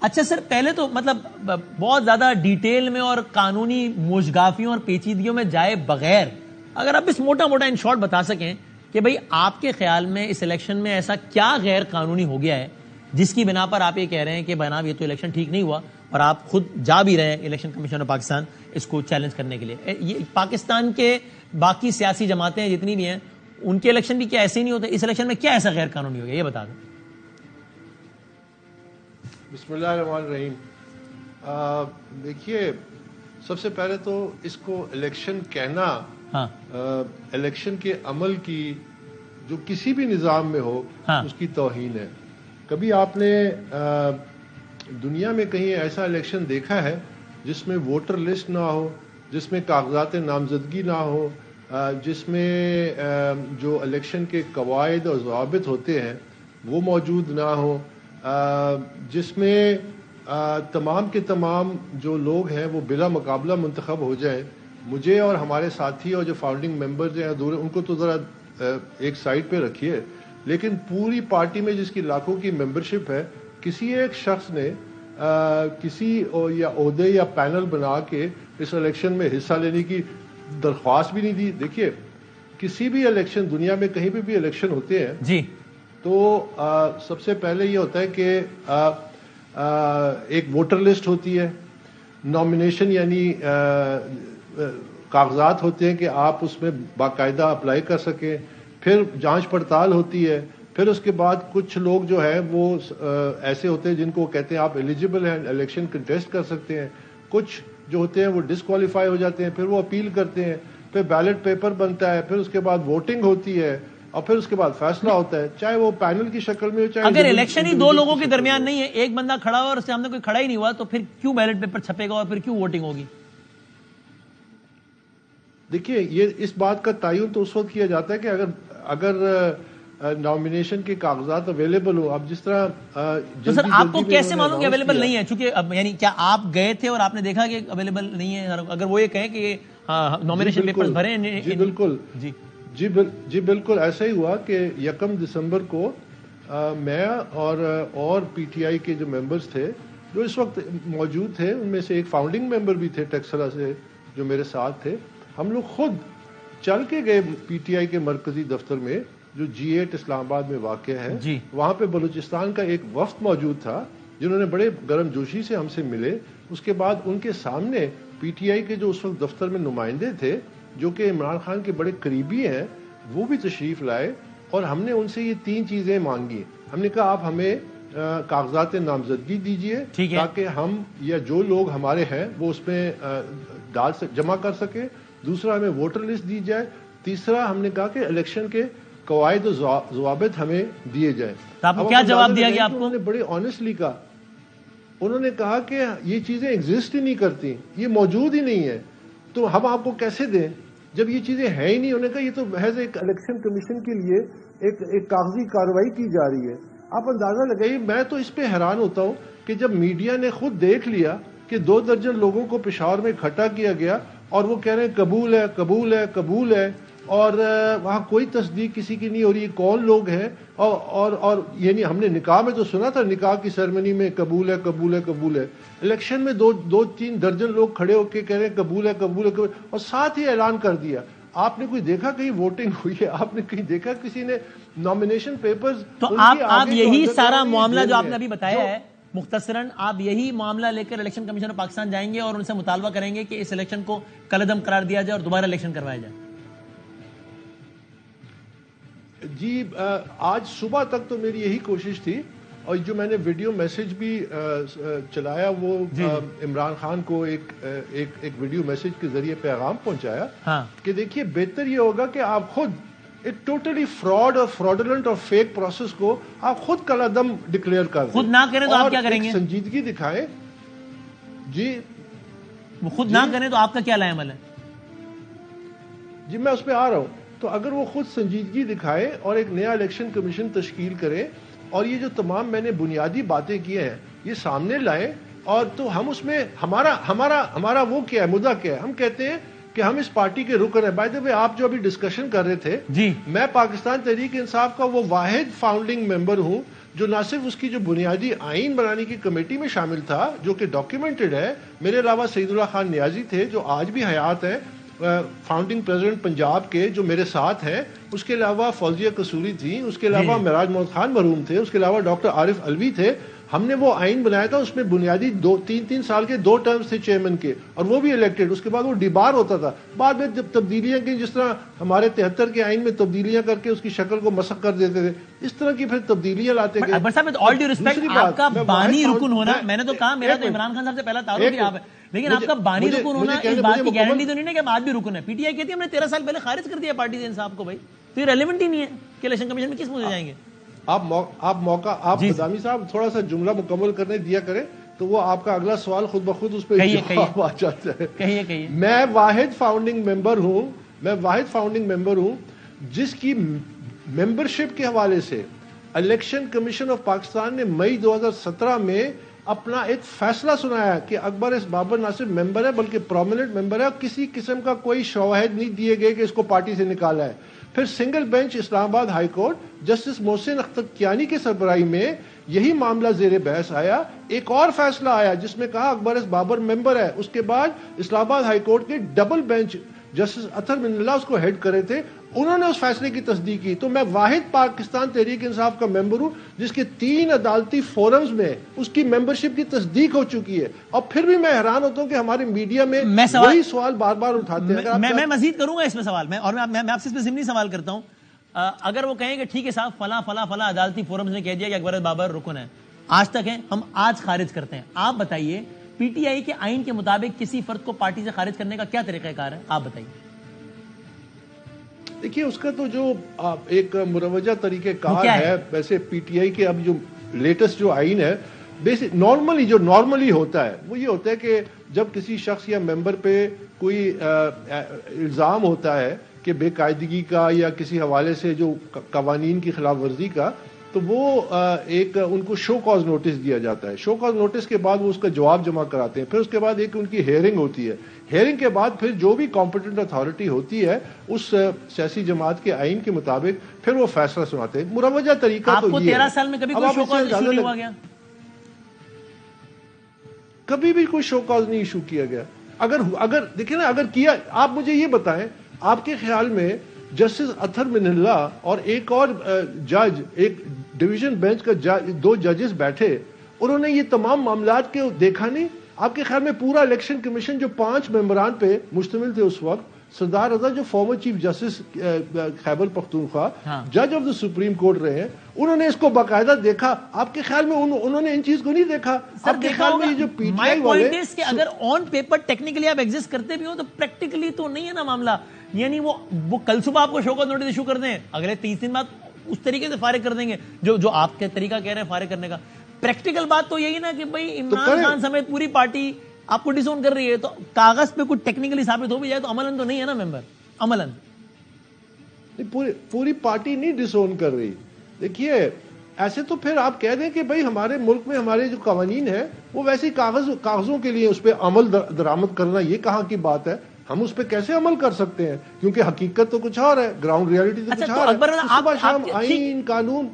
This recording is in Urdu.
اچھا سر، پہلے تو مطلب بہت زیادہ ڈیٹیل میں اور قانونی موشگافیوں اور پیچیدگیوں میں جائے بغیر اگر آپ اس موٹا موٹا ان شارٹ بتا سکیں کہ بھئی آپ کے خیال میں اس الیکشن میں ایسا کیا غیر قانونی ہو گیا ہے جس کی بنا پر آپ یہ کہہ رہے ہیں کہ بناب یہ تو الیکشن ٹھیک نہیں ہوا، اور آپ خود جا بھی رہے ہیں الیکشن کمیشن آف پاکستان اس کو چیلنج کرنے کے لیے. یہ پاکستان کے باقی سیاسی جماعتیں جتنی بھی ہیں ان کے الیکشن بھی کیا ایسے ہی نہیں ہوتے؟ اس الیکشن میں کیا ایسا غیر قانونی ہو گیا یہ بتا دیں. بسم اللہ الرحمن الرحیم. دیکھیے، سب سے پہلے تو اس کو الیکشن کہنا الیکشن کے عمل کی جو کسی بھی نظام میں ہو اس کی توہین ہے. کبھی آپ نے دنیا میں کہیں ایسا الیکشن دیکھا ہے جس میں ووٹر لسٹ نہ ہو، جس میں کاغذات نامزدگی نہ ہو، جس میں جو الیکشن کے قواعد اور ضوابط ہوتے ہیں وہ موجود نہ ہو، جس میں تمام کے تمام جو لوگ ہیں وہ بلا مقابلہ منتخب ہو جائیں؟ مجھے اور ہمارے ساتھی اور جو فاؤنڈنگ ممبرز ہیں دور، ان کو تو ذرا ایک سائڈ پہ رکھیے، لیکن پوری پارٹی میں جس کی لاکھوں کی ممبرشپ ہے، کسی ایک شخص نے کسی یا عہدے یا پینل بنا کے اس الیکشن میں حصہ لینے کی درخواست بھی نہیں دی. دیکھیے، کسی بھی الیکشن دنیا میں کہیں پہ بھی الیکشن ہوتے ہیں جی تو سب سے پہلے یہ ہوتا ہے کہ ایک ووٹر لسٹ ہوتی ہے، نامینیشن یعنی کاغذات ہوتے ہیں کہ آپ اس میں باقاعدہ اپلائی کر سکیں، پھر جانچ پڑتال ہوتی ہے، پھر اس کے بعد کچھ لوگ جو ہے وہ ایسے ہوتے ہیں جن کو کہتے ہیں آپ ایلیجیبل ہیں، الیکشن کنٹیسٹ کر سکتے ہیں، کچھ جو ہوتے ہیں وہ ڈسکوالیفائی ہو جاتے ہیں، پھر وہ اپیل کرتے ہیں، پھر بیلٹ پیپر بنتا ہے، پھر اس کے بعد ووٹنگ ہوتی ہے، اور پھر اس کے بعد فیصلہ ہوتا ہے، چاہے وہ پینل کی شکل میں ہو چاہے اگر الیکشن ہی دو لوگوں کے درمیان نہیں ہے، ایک بندہ کھڑا ہوا اور اس سے سامنے کوئی کھڑا ہی نہیں ہوا، تو پھر کیوں بیلٹ پیپر چھپے گا اور پھر کیوں ووٹنگ ہوگی؟ دیکھیے، یہ اس بات کا تعین تو اس وقت کیا جاتا ہے کہ اگر نامینیشن کے کاغذات اویلیبل ہو. اب جس طرح تو سر آپ کو کیسے معلوم کہ اویلیبل نہیں ہے؟ چونکہ یعنی کیا آپ گئے تھے اور آپ نے دیکھا کہ اویلیبل نہیں ہے؟ اگر وہ یہ کہیں کہ نامینیشن پیپرز بھرے ہیں. جی بالکل، جی بالکل ایسا ہی ہوا کہ 1 دسمبر کو میں اور پی ٹی آئی کے جو ممبرز تھے جو اس وقت موجود تھے، ان میں سے ایک فاؤنڈنگ ممبر بھی تھے ٹیکسلا سے جو میرے ساتھ تھے، ہم لوگ خود چل کے گئے پی ٹی آئی کے مرکزی دفتر میں جو G8 اسلام آباد میں واقع ہے. وہاں پہ بلوچستان کا ایک وفد موجود تھا جنہوں نے بڑے گرم جوشی سے ہم سے ملے. اس کے بعد ان کے سامنے پی ٹی آئی کے جو اس وقت دفتر میں نمائندے تھے جو کہ عمران خان کے بڑے قریبی ہیں، وہ بھی تشریف لائے، اور ہم نے ان سے یہ 3 چیزیں مانگی. ہم نے کہا آپ ہمیں کاغذات نامزدگی دیجئے تاکہ ہم یا جو لوگ ہمارے ہیں وہ اس میں جمع کر سکیں. دوسرا، ہمیں ووٹر لسٹ دی جائے. تیسرا، ہم نے کہا کہ الیکشن کے قواعد و ضوابط ہمیں دیے جائیں. آپ کو کیا جواب دیا گیا؟ آپ کو انہوں نے بڑے آنیسٹلی کہا، انہوں نے کہا کہ یہ چیزیں ایگزسٹ ہی نہیں کرتی، یہ موجود ہی نہیں ہے، تو ہم آپ کو کیسے دیں جب یہ چیزیں ہیں ہی نہیں. انہوں نے کہا یہ تو محض ایک الیکشن کمیشن کے لیے ایک کاغذی کارروائی کی جا رہی ہے. آپ اندازہ لگائیے، میں تو اس پہ حیران ہوتا ہوں کہ جب میڈیا نے خود دیکھ لیا کہ 2 درجن لوگوں کو پشاور میں اکٹھا کیا گیا اور وہ کہہ رہے ہیں قبول ہے قبول ہے قبول ہے، اور وہاں کوئی تصدیق کسی کی نہیں ہو رہی کون لوگ ہیں. اور یعنی ہم نے نکاح میں تو سنا تھا، نکاح کی سیرمنی میں قبول ہے قبول ہے قبول ہے. الیکشن میں 2-3 درجن لوگ کھڑے ہو کے کہہ رہے ہیں قبول ہے قبول ہے قبول، اور ساتھ ہی اعلان کر دیا. آپ نے کوئی دیکھا کہیں ووٹنگ ہوئی ہے؟ آپ نے کہیں دیکھا کسی نے نامینیشن پیپرز؟ تو آپ یہی سارا معاملہ جو آپ نے ابھی بتایا ہے مختصراً، آپ یہی معاملہ لے کر الیکشن کمیشن آف پاکستان جائیں گے اور ان سے مطالبہ کریں گے کہ اس الیکشن کو کالعدم قرار دیا جائے اور دوبارہ الیکشن کروایا جائے؟ جی، آج صبح تک تو میری یہی کوشش تھی، اور جو میں نے ویڈیو میسج بھی چلایا وہ عمران خان کو ایک ویڈیو میسج کے ذریعے پیغام پہنچایا کہ دیکھیے بہتر یہ ہوگا کہ آپ خود ایک ٹوٹلی فراڈ اور فراڈولنٹ اور فیک پروسیس کو آپ خود کالعدم ڈکلیئر کر دیں. خود نہ کریں تو آپ کیا کریں گے؟ سنجیدگی دکھائیں. جی، وہ خود نہ کریں تو آپ کا کیا لائے عمل ہے؟ جی میں اس پہ آ رہا ہوں. تو اگر وہ خود سنجیدگی دکھائے اور ایک نیا الیکشن کمیشن تشکیل کرے اور یہ جو تمام میں نے بنیادی باتیں کی ہیں یہ سامنے لائیں، اور تو ہم اس میں ہمارا وہ کیا ہے، مدعا کیا ہے. ہم کہتے ہیں کہ ہم اس پارٹی کے رکن ہیں. بائی دا وے، آپ جو ابھی ڈسکشن کر رہے تھے، میں پاکستان تحریک انصاف کا وہ واحد فاؤنڈنگ ممبر ہوں جو نہ صرف اس کی جو بنیادی آئین بنانے کی کمیٹی میں شامل تھا جو کہ ڈاکیومنٹڈ ہے، میرے علاوہ سعید اللہ خان نیازی تھے جو آج بھی حیات ہیں، فاؤنڈنگ پریزیڈنٹ پنجاب کے جو میرے ساتھ ہیں، اس کے علاوہ فوزیہ قصوری تھی، اس کے علاوہ معراج محمد خان مرحوم تھے، اس کے علاوہ ڈاکٹر عارف علوی تھے. ہم نے وہ آئین بنایا تھا، اس میں بنیادی 3 سال کے 2 ٹرمز تھے چیئرمین کے، اور وہ بھی الیکٹڈ. اس کے بعد وہ ڈیبار ہوتا تھا. بعد میں جب تبدیلیاں کی، جس طرح ہمارے 73 کے آئین میں تبدیلیاں کر کے اس کی شکل کو مسخ کر دیتے تھے، اس طرح کی پھر تبدیلیاں لاتے گئے. اکبر صاحب آل ڈیو ریسپیکٹ، آپ کا بانی رکن ہونا، میں نے تو کہا میرا تو عمران خان صاحب سے پہلا تعارف ہی آپ ہے، لیکن آپ کا بانی رکن ہونا اس بات کی گارنٹی تو نہیں ہے کہ آپ آج بھی رکن ہے. پی ٹی آئی کہتی ہے ہم نے 13 سال پہلے خارج کر دیا پارٹی سے انصاف کو. بھائی تو یہ ریلیونٹ ہی نہیں ہے کہ الیکشن کمیشن میں کس منہ سے جائیں گے. آپ بدامی صاحب تھوڑا سا جملہ مکمل کرنے دیا کریں تو وہ آپ کا اگلا سوال خود بخود اس پہ جواب آ جاتا ہے. میں واحد فاؤنڈنگ ممبر ہوں جس کی ممبرشپ کے حوالے سے الیکشن کمیشن آف پاکستان نے مئی 2017 میں اپنا ایک فیصلہ سنایا کہ اکبر ایس بابر نہ صرف ممبر ہے بلکہ پرومیننٹ ممبر ہے، اور کسی قسم کا کوئی شواہد نہیں دیے گئے کہ اس کو پارٹی سے نکالا ہے. پھر سنگل بینچ اسلام آباد high court justice Mohsin Akhtar Kayani کی سربراہی میں یہی معاملہ زیر بحث آیا. ایک اور فیصلہ آیا جس میں کہا اکبر ایس بابر ممبر ہے. اس کے بعد اسلام آباد ہائی کورٹ کے ڈبل بینچ جسٹس اطہر من اللہ اس کو ہیڈ کرے تھے، انہوں نے اس فیصلے کی تصدیق کی. تو میں واحد پاکستان تحریک انصاف کا ممبر ہوں جس کے 3 عدالتی فورمز میں اس کی ممبرشپ کی تصدیق ہو چکی ہے. اور پھر بھی میں حیران ہوتا ہوں کہ ہمارے میڈیا میں وہی سوال بار بار اٹھاتے ہیں. میں مزید کروں گا اس میں سوال، میں آپ سے اس میں ضمنی سوال کرتا ہوں. اگر وہ کہیں کہ ٹھیک ہے صاحب فلاں عدالتی فورمز نے کہہ دیا کہ اکبر بابر رکن ہے، آج تک ہیں، ہم آج خارج کرتے ہیں، آپ بتائیے پی ٹی آئی کے آئین کے مطابق کسی فرد کو پارٹی سے خارج کرنے کا کیا طریقہ کار ہے؟ آپ بتائیے. دیکھیے اس کا تو جو ایک مروجہ طریقہ کار ہے، ویسے پی ٹی آئی کے اب جو لیٹسٹ جو آئین ہے بیسک نارملی ہوتا ہے وہ یہ ہوتا ہے کہ جب کسی شخص یا ممبر پہ کوئی الزام ہوتا ہے کہ بے قاعدگی کا یا کسی حوالے سے جو قوانین کی خلاف ورزی کا، تو وہ ایک ان کو شو کاز نوٹس دیا جاتا ہے. شو کاز نوٹس کے بعد وہ اس کا جواب جمع کراتے ہیں. پھر اس کے بعد ایک ان کی ہیئرنگ ہوتی ہے. ہیئرنگ کے بعد پھر جو بھی کمپیٹنٹ اتھارٹی ہوتی ہے اس سیاسی جماعت کے آئین کے مطابق پھر وہ فیصلہ سناتے ہیں. مروجہ طریقہ تو یہ ہے. 13 سال میں کبھی کوئی شو کاز ایشو نہیں ہوا گیا؟ کبھی بھی کوئی شو کاز نہیں ایشو کیا گیا. اگر دیکھیں نا، اگر کیا، آپ مجھے یہ بتائیں آپ کے خیال میں جسٹس اطہر من اللہ اور ایک اور جج، ایک ڈویژن بینچ کا 2 ججز بیٹھے، انہوں نے یہ تمام معاملات کے دیکھا نہیں؟ آپ کے خیال میں پورا الیکشن کمیشن جو 5 ممبران پہ مشتمل تھے اس وقت، سردار رضا جو farmer chief justice Khyber Pakhtunkhwa, جج آف دا سپریم کورٹ رہے ہیں، انہوں نے اس کو باقاعدہ دیکھا. آپ کے خیال میں انہوں نے ان چیز کو نہیں دیکھا؟ آپ کے خیال میں یہ جو پی ٹی آئی والے کہ اگر آن پیپر ٹیکنیکلی آپ ایگزسٹ کرتے بھی ہو تو پریکٹیکلی تو نہیں ہے نا معاملہ. یعنی وہ کل صبح آپ کو شو کاز نوٹس ایشو کر دیں، اگلے 30 دن بعد اس طریقے سے فارغ کر دیں گے جو آپ کے طریقہ کہہ رہے ہیں فارغ کرنے کا. پریکٹیکل بات تو یہی نا کہ بھائی عمران خان سمیت پوری پارٹی آپ کو ڈس اون کر رہی ہے، تو کاغذ پہ کچھ ٹیکنیکلی ثابت ہو بھی جائے تو عملاً تو نہیں ہے نا ممبر. عملاً پوری پارٹی نہیں ڈس اون کر رہی. دیکھیے ایسے تو پھر آپ کہہ دیں کہ بھائی ہمارے ملک میں ہمارے جو قوانین ہیں وہ ویسے کاغذوں کے لیے اس پہ عمل درآمد کرنا یہ کہاں کی بات ہے؟ ہم اس پہ کیسے عمل کر سکتے ہیں؟ کیونکہ حقیقت تو کچھ اور ہے، گراؤنڈ ریالٹی تو کچھ اور ہے. صبح شام آئین قانون